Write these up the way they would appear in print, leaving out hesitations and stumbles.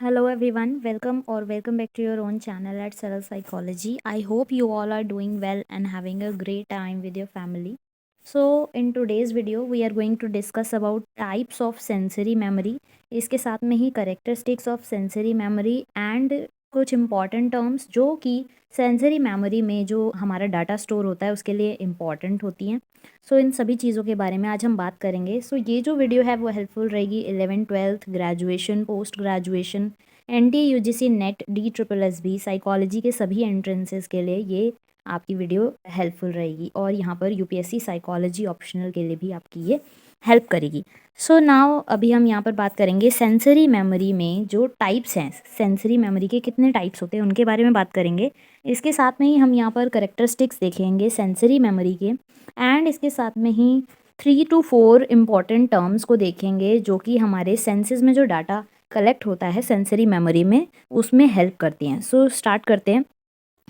Hello everyone, welcome back to your own channel at Saral Psychology. I hope you all are doing well and having a great time with your family. So in today's video we are going to discuss about types of sensory memory. इसके साथ में ही characteristics of sensory memory and कुछ important terms जो कि sensory memory में जो हमारा data store होता है उसके लिए इम्पॉर्टेंट होती हैं। सो इन सभी चीज़ों के बारे में आज हम बात करेंगे। सो ये जो वीडियो है वो हेल्पफुल रहेगी 11th-12th graduation, post graduation, NTA UGC net, DSSB psychology के सभी एंट्रेंसेस के लिए ये आपकी वीडियो हेल्पफुल रहेगी और यहाँ पर UPSC साइकोलॉजी ऑप्शनल के लिए भी आपकी ये हेल्प करेगी। सो नाउ अभी हम यहाँ पर बात करेंगे सेंसरी मेमोरी में जो टाइप्स हैं, सेंसरी मेमोरी के कितने टाइप्स होते हैं उनके बारे में बात करेंगे। इसके साथ में ही हम यहाँ पर करेक्टरिस्टिक्स देखेंगे सेंसरी मेमोरी के एंड इसके साथ में ही 3 to 4 इम्पॉर्टेंट टर्म्स को देखेंगे जो कि हमारे सेंसेस में जो डाटा कलेक्ट होता है सेंसरी मेमोरी में उसमें हेल्प करती हैं। सो स्टार्ट करते हैं।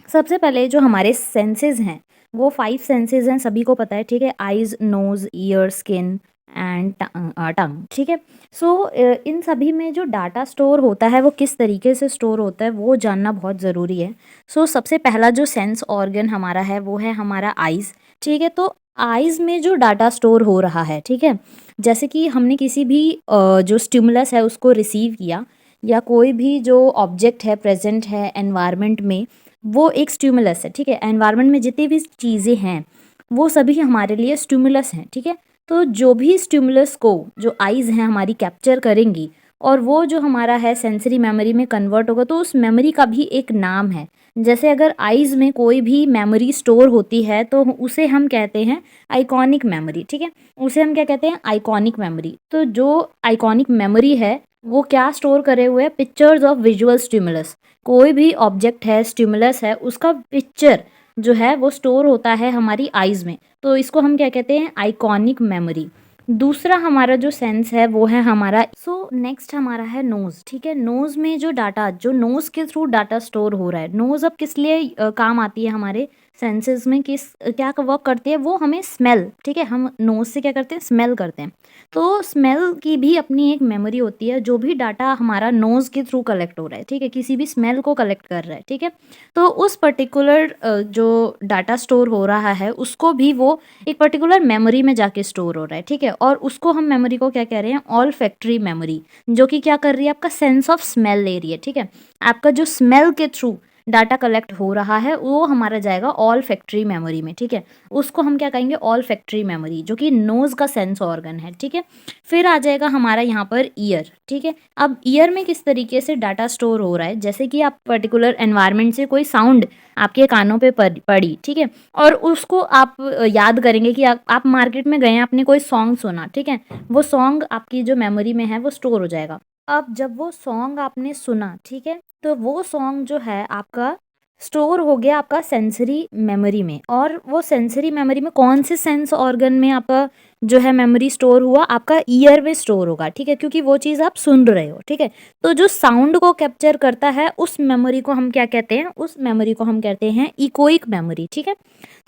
सबसे पहले जो हमारे सेंसेस हैं वो 5 सेंसेस हैं, सभी को पता है, ठीक है। Eyes, nose, ear, skin and tongue, ठीक है। सो इन सभी में जो डाटा स्टोर होता है वो किस तरीके से स्टोर होता है वो जानना बहुत ज़रूरी है। सो सबसे पहला जो सेंस ऑर्गन हमारा है वो है हमारा आइज़, ठीक है। तो आइज़ में जो डाटा स्टोर हो रहा है, ठीक है, जैसे कि हमने किसी भी जो स्टिमुलस है उसको रिसीव किया या कोई भी जो ऑब्जेक्ट है प्रेजेंट है एनवायरनमेंट में वो एक स्टिमुलस है, ठीक है। एनवायरनमेंट में जितनी भी चीज़ें हैं वो सभी हमारे लिए स्टिमुलस हैं, ठीक है। तो जो भी स्टिमुलस को जो आइज़ हैं हमारी कैप्चर करेंगी और वो जो हमारा है सेंसरी मेमोरी में कन्वर्ट होगा तो उस मेमोरी का भी एक नाम है। जैसे अगर आइज़ में कोई भी मेमोरी स्टोर होती है तो उसे हम कहते हैं आइकॉनिक मेमोरी, ठीक है। उसे हम क्या कहते हैं? Iconic memory. तो जो आइकॉनिक मेमोरी है वो क्या स्टोर करे हुए है? Pictures of visual stimulus. कोई भी ऑब्जेक्ट है, स्टिमुलस है, उसका पिक्चर जो है वो स्टोर होता है हमारी आइज़ में, तो इसको हम क्या कहते हैं? Iconic memory. दूसरा हमारा जो सेंस है वो है हमारा, सो नेक्स्ट हमारा है नोज़, ठीक है। नोज़ में जो डाटा, जो नोज़ के थ्रू डाटा स्टोर हो रहा है, नोज़ अब किस लिए काम आती है हमारे सेंसेस में, किस क्या वर्क करती है? वो हमें स्मेल, ठीक है, हम नोज़ से क्या करते हैं? स्मेल करते हैं। तो स्मेल की भी अपनी एक मेमोरी होती है। जो भी डाटा हमारा नोज़ के थ्रू कलेक्ट हो रहा है, ठीक है, किसी भी स्मेल को कलेक्ट कर रहा है, ठीक है, तो उस पर्टिकुलर जो डाटा स्टोर हो रहा है उसको भी वो एक पर्टिकुलर मेमोरी में जाके स्टोर हो रहा है, ठीक है। और उसको हम मेमोरी को क्या कह रहे हैं? ऑल फैक्ट्री मेमोरी, जो कि क्या कर रही है? आपका सेंस ऑफ स्मेल ले रही है, ठीक है। आपका जो स्मेल के थ्रू डाटा कलेक्ट हो रहा है वो हमारा जाएगा ऑल फैक्ट्री मेमोरी में, ठीक है। उसको हम क्या कहेंगे? ऑल फैक्ट्री मेमोरी, जो कि नोज़ का सेंस ऑर्गन है, ठीक है। फिर आ जाएगा हमारा यहाँ पर ईयर, ठीक है। अब ईयर में किस तरीके से डाटा स्टोर हो रहा है? जैसे कि आप पर्टिकुलर एनवायरनमेंट से कोई साउंड आपके कानों पे पड़ी, ठीक है, और उसको आप याद करेंगे कि आप मार्केट में गए, आपने कोई सॉन्ग सुना, ठीक है, वो सॉन्ग आपकी जो मेमोरी में है वो स्टोर हो जाएगा। अब जब वो सॉन्ग आपने सुना, ठीक है, तो वो सॉन्ग जो है आपका स्टोर हो गया आपका सेंसरी मेमोरी में। और वो सेंसरी मेमोरी में कौन से सेंस ऑर्गन में आपका जो है मेमोरी स्टोर हुआ? आपका ईयर में स्टोर होगा, ठीक है, क्योंकि वो चीज़ आप सुन रहे हो, ठीक है। तो जो साउंड को कैप्चर करता है उस मेमोरी को हम क्या कहते हैं? उस मेमोरी को हम कहते हैं इकोइक मेमोरी, ठीक है।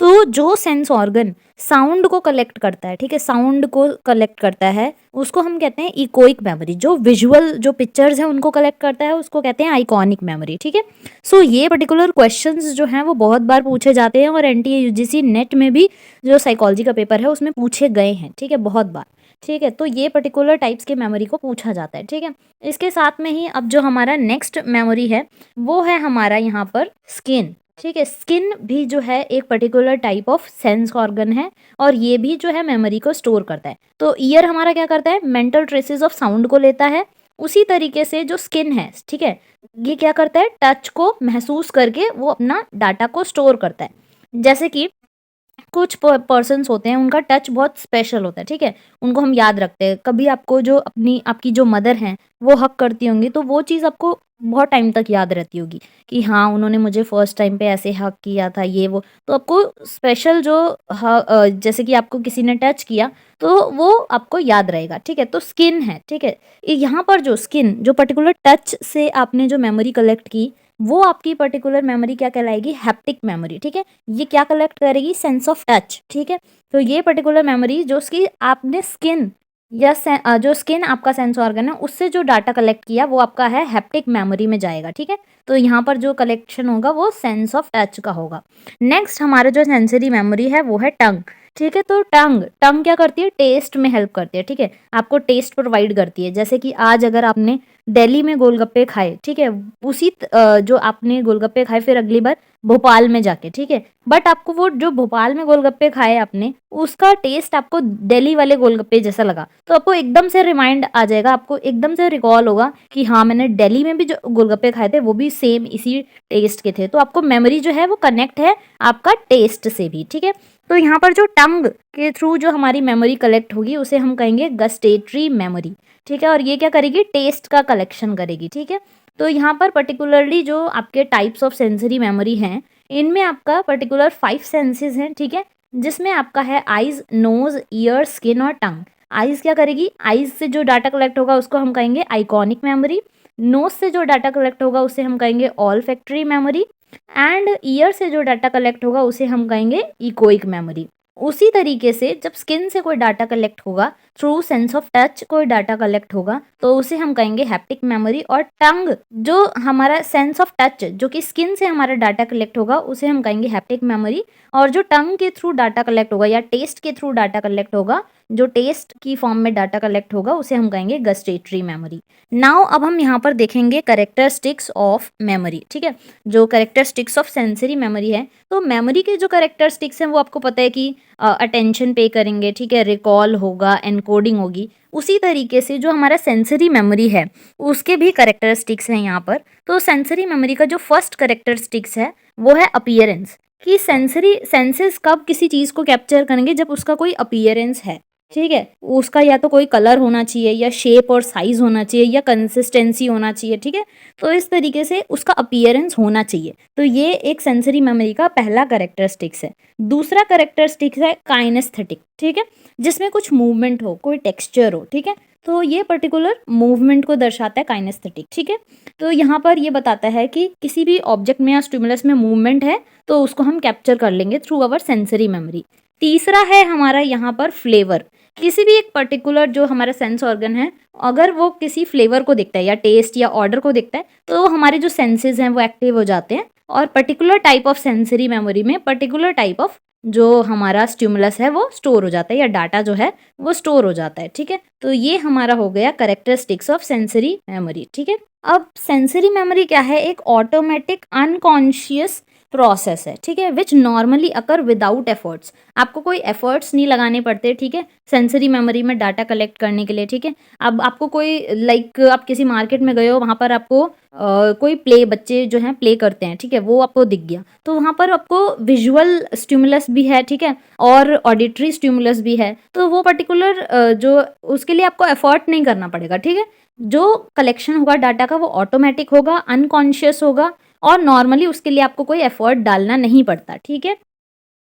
तो जो सेंस ऑर्गन साउंड को कलेक्ट करता है, ठीक है, साउंड को कलेक्ट करता है उसको हम कहते हैं इकोइक मेमोरी। जो विजुअल जो पिक्चर्स हैं उनको कलेक्ट करता है उसको कहते हैं आइकॉनिक मेमोरी, ठीक है। सो ये पर्टिकुलर क्वेश्चंस जो हैं वो बहुत बार पूछे जाते हैं और NTA UGC नेट में भी जो साइकोलॉजी का पेपर है उसमें पूछे गए हैं, ठीक है, बहुत बार, ठीक है। तो ये पर्टिकुलर टाइप्स के मेमोरी को पूछा जाता है, ठीक है। इसके साथ में ही अब जो हमारा नेक्स्ट मेमोरी है वो है हमारा यहाँ पर स्किन, ठीक है। स्किन भी जो है एक particular type of sense organ है और ये भी जो है मेमोरी को स्टोर करता है। तो ईयर हमारा क्या करता है? मेंटल ट्रेसेस ऑफ साउंड को लेता है। उसी तरीके से जो स्किन है, ठीक है, ये क्या करता है? टच को महसूस करके वो अपना डाटा को स्टोर करता है। जैसे कि कुछ पर्सन्स होते हैं उनका टच बहुत स्पेशल होता है, ठीक है, उनको हम याद रखते हैं। कभी आपको जो आपकी जो मदर हैं वो हक करती होंगी तो वो चीज़ आपको बहुत टाइम तक याद रहती होगी कि हाँ उन्होंने मुझे फर्स्ट टाइम पे ऐसे हक किया था, ये वो। तो आपको स्पेशल जो जैसे कि आपको किसी ने टच किया तो वो आपको याद रहेगा, ठीक है। तो स्किन है, ठीक है। यहाँ पर जो स्किन, जो पर्टिकुलर टच से आपने जो मेमोरी कलेक्ट की वो आपकी पर्टिकुलर मेमोरी क्या कहलाएगी? हैप्टिक मेमोरी, ठीक है। ये क्या कलेक्ट करेगी? सेंस ऑफ टच, ठीक है। तो ये पर्टिकुलर मेमोरी जो उसकी आपने स्किन या जो स्किन आपका सेंस ऑर्गन है उससे जो डाटा कलेक्ट किया वो आपका है हैप्टिक मेमोरी में जाएगा, ठीक है। तो यहाँ पर जो कलेक्शन होगा वो सेंस ऑफ टच का होगा। नेक्स्ट हमारा जो सेंसरी मेमोरी है वो है टंग, ठीक है। तो टंग टंग क्या करती है, टेस्ट में हेल्प करती है, ठीक है। आपको टेस्ट प्रोवाइड करती है। जैसे कि आज अगर आपने दिल्ली में गोलगप्पे खाए, ठीक है, जो आपने गोलगप्पे खाए फिर अगली बार भोपाल में जाके, ठीक है, बट आपको वो जो भोपाल में गोलगप्पे खाए आपने उसका टेस्ट आपको दिल्ली वाले गोलगप्पे जैसा लगा, तो आपको एकदम से रिमाइंड आ जाएगा, आपको एकदम से रिकॉल होगा कि हाँ मैंने दिल्ली में भी जो गोलगप्पे खाए थे वो भी सेम इसी टेस्ट के थे। तो आपको मेमोरी जो है वो कनेक्ट है आपका टेस्ट से भी, ठीक है। तो यहाँ पर जो टंग के थ्रू जो हमारी मेमोरी कलेक्ट होगी उसे हम कहेंगे गस्टेटरी मेमोरी, ठीक है। और ये क्या करेगी, टेस्ट का कलेक्शन करेगी, ठीक है। तो यहाँ पर पर्टिकुलरली जो आपके टाइप्स ऑफ सेंसरी मेमोरी हैं इनमें आपका पर्टिकुलर 5 सेंसेस हैं, ठीक है, जिसमें आपका है आइज, नोज, ईयर, स्किन और टंग। आइज क्या करेगी, आइज से जो डाटा कलेक्ट होगा उसको हम कहेंगे आइकॉनिक मेमोरी। नोज से जो डाटा कलेक्ट होगा उसे हम कहेंगे all factory memory. And year से जो डाटा कलेक्ट होगा उसे हम कहेंगे इकोइक मेमोरी। उसी तरीके से जब स्किन से कोई डाटा कलेक्ट होगा, थ्रू सेंस ऑफ टच कोई डाटा कलेक्ट होगा तो उसे हम कहेंगे हैप्टिक मेमोरी। और टंग जो हमारा सेंस ऑफ टच जो कि स्किन से हमारा डाटा कलेक्ट होगा उसे हम कहेंगे हैप्टिक मेमोरी। और जो टंग के थ्रू डाटा कलेक्ट होगा या टेस्ट के थ्रू डाटा कलेक्ट होगा, जो टेस्ट की फॉर्म में डाटा कलेक्ट होगा उसे हम कहेंगे गस्टेटरी मेमोरी। नाउ अब हम यहाँ पर देखेंगे करेक्टरिस्टिक्स ऑफ मेमोरी, ठीक है, जो करेक्टरिस्टिक्स ऑफ सेंसरी मेमोरी है। तो मेमोरी के जो करेक्टरिस्टिक्स हैं वो आपको पता है कि अटेंशन पे करेंगे, ठीक है, रिकॉल होगा, एनकोडिंग होगी। उसी तरीके से जो हमारा सेंसरी मेमोरी है उसके भी करेक्टरिस्टिक्स हैं यहाँ पर। तो सेंसरी मेमोरी का जो फर्स्ट करेक्टरिस्टिक्स है वो है अपीयरेंस, कि सेंसरी सेंसेस कब किसी चीज़ को कैप्चर करेंगे, जब उसका कोई अपीयरेंस है, ठीक है। उसका या तो कोई कलर होना चाहिए या शेप और साइज होना चाहिए या कंसिस्टेंसी होना चाहिए, ठीक है। तो इस तरीके से उसका अपीयरेंस होना चाहिए। तो ये एक सेंसरी मेमोरी का पहला करेक्टरिस्टिक्स है। दूसरा करेक्टरिस्टिक्स है काइनेस्थेटिक, ठीक है, जिसमें कुछ मूवमेंट हो, कोई टेक्सचर हो, ठीक है। तो ये पर्टिकुलर मूवमेंट को दर्शाता है काइनेस्थेटिक, ठीक है। तो यहाँ पर ये बताता है कि किसी भी ऑब्जेक्ट में या स्टिमुलस में मूवमेंट है तो उसको हम कैप्चर कर लेंगे थ्रू अवर सेंसरी मेमोरी। तीसरा है हमारा यहाँ पर फ्लेवर। किसी भी एक पर्टिकुलर जो हमारा सेंस ऑर्गन है अगर वो किसी फ्लेवर को देखता है या टेस्ट या ऑर्डर को देखता है तो हमारे जो सेंसेस हैं वो एक्टिव हो जाते हैं और particular type of sensory memory में पर्टिकुलर टाइप ऑफ जो हमारा स्टिमुलस है वो स्टोर हो जाता है या डाटा जो है वो स्टोर हो जाता है, ठीक है। तो ये हमारा हो गया करेक्टरिस्टिक्स ऑफ सेंसरी मेमोरी, ठीक है। अब सेंसरी मेमोरी क्या है, एक ऑटोमेटिक अनकॉन्शियस प्रोसेस है, ठीक है, विच नॉर्मली अकर विदाउट एफर्ट्स। आपको कोई एफर्ट्स नहीं लगाने पड़ते, ठीक है, सेंसरी मेमोरी में डाटा कलेक्ट करने के लिए, ठीक है। अब आपको कोई आप किसी मार्केट में गए हो, वहाँ पर आपको कोई बच्चे जो हैं प्ले करते हैं, ठीक है, वो आपको दिख गया तो वहाँ पर आपको विजुअल स्टिमुलस भी है, ठीक है, और ऑडिटरी स्टिमुलस भी है। तो वो पर्टिकुलर जो उसके लिए आपको एफर्ट नहीं करना पड़ेगा, ठीक है। जो कलेक्शन होगा डाटा का वो ऑटोमेटिक होगा, अनकॉन्शियस होगा और नॉर्मली उसके लिए आपको कोई एफर्ट डालना नहीं पड़ता, ठीक है।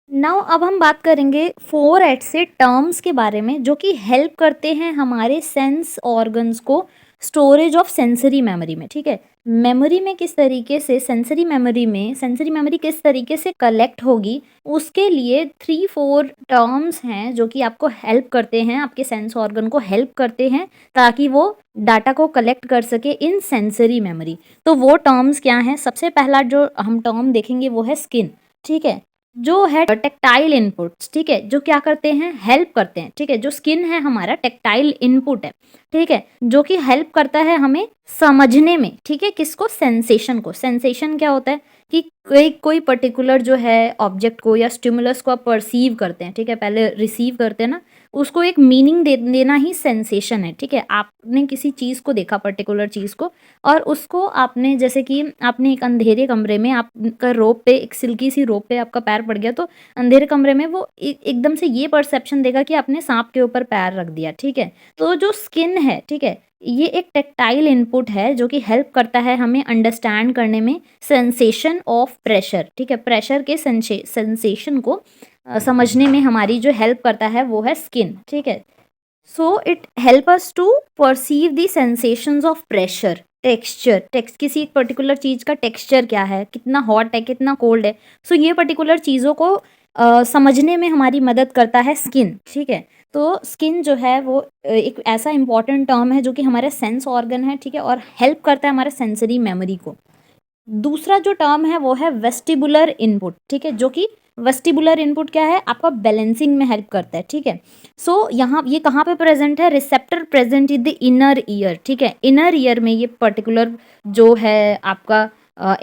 नाउ अब हम बात करेंगे 4 ऐसे टर्म्स के बारे में जो कि हेल्प करते हैं हमारे सेंस ऑर्गन्स को स्टोरेज ऑफ सेंसरी मेमोरी में, ठीक है। मेमोरी में किस तरीके से सेंसरी मेमोरी किस तरीके से कलेक्ट होगी उसके लिए 3-4 टर्म्स हैं जो कि आपको हेल्प करते हैं, आपके सेंस ऑर्गन को हेल्प करते हैं ताकि वो डाटा को कलेक्ट कर सके इन सेंसरी मेमोरी। तो वो टर्म्स क्या हैं, सबसे पहला जो हम टर्म देखेंगे वो है स्किन, ठीक है, जो है टेक्टाइल इनपुट्स, ठीक है, जो क्या करते हैं, हेल्प करते हैं, ठीक है। जो स्किन है हमारा टेक्टाइल इनपुट है, ठीक है, जो कि हेल्प करता है हमें समझने में, ठीक है, किसको, सेंसेशन को। सेंसेशन क्या होता है कि कोई कोई पर्टिकुलर जो है ऑब्जेक्ट को या स्टिमुलस को आप परसीव करते हैं, ठीक है, पहले रिसीव करते हैं ना, उसको एक मीनिंग देना ही सेंसेशन है, ठीक है। आपने किसी चीज़ को देखा, पर्टिकुलर चीज़ को, और उसको आपने जैसे कि आपने एक अंधेरे कमरे में आपका रोप पे, एक सिल्की सी रोप पे आपका पैर पड़ गया तो अंधेरे कमरे में वो एकदम से ये परसेप्शन देगा कि आपने सांप के ऊपर पैर रख दिया, ठीक है। तो जो स्किन है, ठीक है, ये एक टेक्टाइल इनपुट है जो कि हेल्प करता है हमें अंडरस्टैंड करने में सेंसेशन ऑफ प्रेशर, ठीक है, प्रेशर के सेंसेशन को समझने में हमारी जो हेल्प करता है वो है स्किन, ठीक है। So it help us to perceive the sensations of pressure, texture, टेक्स किसी पर्टिकुलर चीज़ का टेक्सचर क्या है, कितना हॉट है, कितना कोल्ड है। सो ये पर्टिकुलर चीज़ों को समझने में हमारी मदद करता है स्किन, ठीक है। तो स्किन जो है वो एक ऐसा इंपॉर्टेंट टर्म है जो कि हमारे सेंस ऑर्गन है, ठीक है, और हेल्प करता है हमारे सेंसरी मेमोरी को। दूसरा जो टर्म है वो है वेस्टिबुलर इनपुट, ठीक है, जो कि वेस्टिबुलर इनपुट क्या है, आपका बैलेंसिंग में हेल्प करता है, ठीक है। सो यहाँ ये कहाँ पे प्रेजेंट है, receptor present in the inner ear, ठीक है। इनर ईयर में ये पर्टिकुलर जो है आपका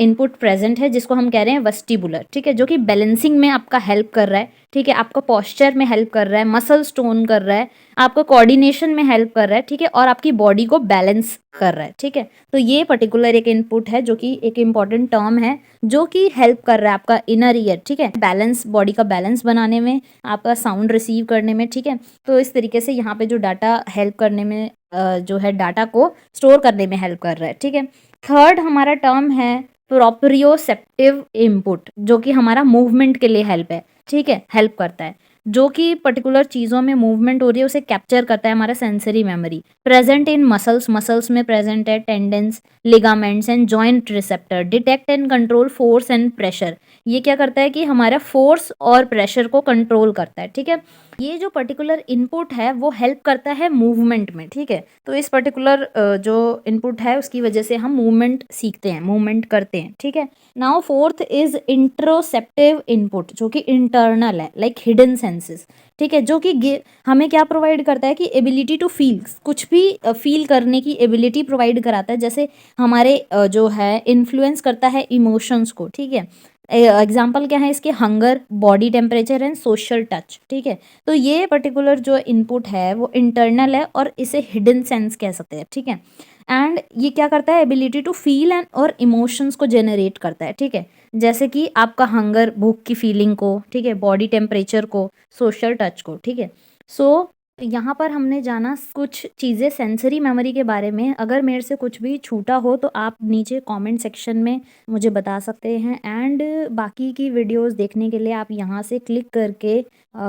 इनपुट प्रेजेंट है, जिसको हम कह रहे हैं वेस्टिबुलर, ठीक है, जो कि बैलेंसिंग में आपका हेल्प कर रहा है, ठीक है, आपका पॉस्चर में हेल्प कर रहा है, मसल स्टोन कर रहा है, आपका कोऑर्डिनेशन में हेल्प कर रहा है, ठीक है, और आपकी बॉडी को बैलेंस कर रहा है, ठीक है। तो ये पर्टिकुलर एक इनपुट है जो कि एक इम्पॉर्टेंट टर्म है जो कि हेल्प कर रहा है आपका इनर ईयर, ठीक है, बैलेंस, बॉडी का बैलेंस बनाने में, आपका साउंड रिसीव करने में, ठीक है। तो इस तरीके से यहाँ पे जो डाटा हेल्प करने में जो है डाटा को स्टोर करने में हेल्प कर रहा है, ठीक है। थर्ड हमारा टर्म है प्रोप्रियोसेप्टिव इनपुट, जो कि हमारा मूवमेंट के लिए हेल्प है, ठीक है, हेल्प करता है, जो कि पर्टिकुलर चीज़ों में मूवमेंट हो रही है उसे कैप्चर करता है हमारा sensory memory. Present in muscles, muscles में प्रेजेंट है, tendons, ligaments and joint receptor, detect and control force and pressure. ये क्या करता है कि हमारा फोर्स और प्रेशर को कंट्रोल करता है, ठीक है। ये जो पर्टिकुलर इनपुट है वो हेल्प करता है मूवमेंट में, ठीक है। तो इस पर्टिकुलर जो इनपुट है उसकी वजह से हम मूवमेंट सीखते हैं, मूवमेंट करते हैं, ठीक है। नाउ फोर्थ इज इंट्रोसेप्टिव इनपुट, जो कि इंटरनल है, लाइक हिडन सेंसेस, ठीक है, जो कि हमें क्या प्रोवाइड करता है कि एबिलिटी टू फील, कुछ भी फील करने की एबिलिटी प्रोवाइड कराता है, जैसे हमारे जो है इन्फ्लुएंस करता है इमोशंस को, ठीक है। एग्जाम्पल क्या है इसके, hunger, body temperature and social touch, ठीक है। तो ये पर्टिकुलर जो इनपुट है वो इंटरनल है और इसे हिडन सेंस कह सकते हैं, ठीक है। एंड ये क्या करता है, एबिलिटी टू फील एंड और इमोशंस को जनरेट करता है, ठीक है। जैसे कि आपका हंगर, भूख की फीलिंग को, ठीक है, बॉडी टेम्परेचर को, सोशल टच को, ठीक है। सो यहाँ पर हमने जाना कुछ चीज़ें सेंसरी मेमोरी के बारे में। अगर मेरे से कुछ भी छूटा हो तो आप नीचे कमेंट सेक्शन में मुझे बता सकते हैं, एंड बाकी की वीडियोस देखने के लिए आप यहाँ से क्लिक करके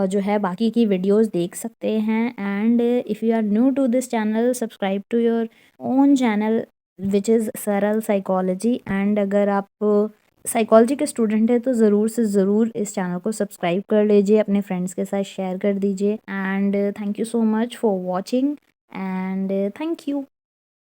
जो है बाकी की वीडियोस देख सकते हैं। And if you are new to this channel, subscribe to your own channel which is Saral psychology. And अगर आप साइकोलॉजी के स्टूडेंट है तो ज़रूर से ज़रूर इस चैनल को सब्सक्राइब कर लीजिए, अपने फ्रेंड्स के साथ शेयर कर दीजिए। And thank you so much for watching, and thank you.